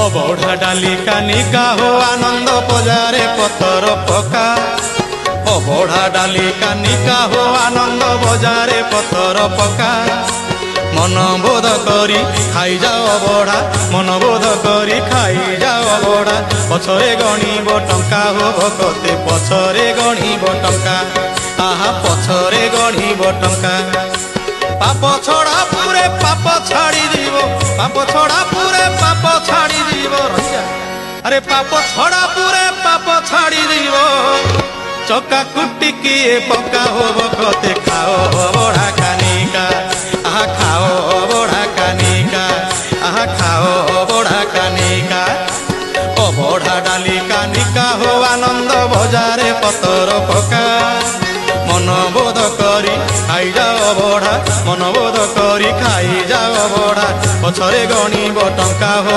অবঢ়া ডালি কানিকা হো আনন্দ বজারে পতর পকা। অবঢ়া ডালি কানিকা হো আনন্দ বজারে পতর পকা। মনবোধ করি খাই যাও অবঢ়া, মনবোধ করি খাই যাও অবঢ়া। পছরে গণিব টঙ্কা হো ভকতে, পছরে গণিব টঙ্কা। আহা পছরে গণিব টঙ্কা। পাপ ছড়া পুরে পাপ ছাড়ি দিব, পাপ ছড়া পুরে পাপ ছাড়ি দিব। আরে পাপ ছড়া পুরে পাপ ছাড়ি দিব। চকা কুটিকি পকা হব কতে খাও অবঢ়া কানিকা। আহা খাও অবঢ়া কানিকা, আহা খাও অবঢ়া কানিকা। অবঢ়া ডালি কানিকা হো আনন্দ বজারে পতর পকা। মনবোধ করি খাই যাও অবঢ়া, মনবোধ করি খাই যাও অবঢ়া। পছরে গণিব টঙ্কা হো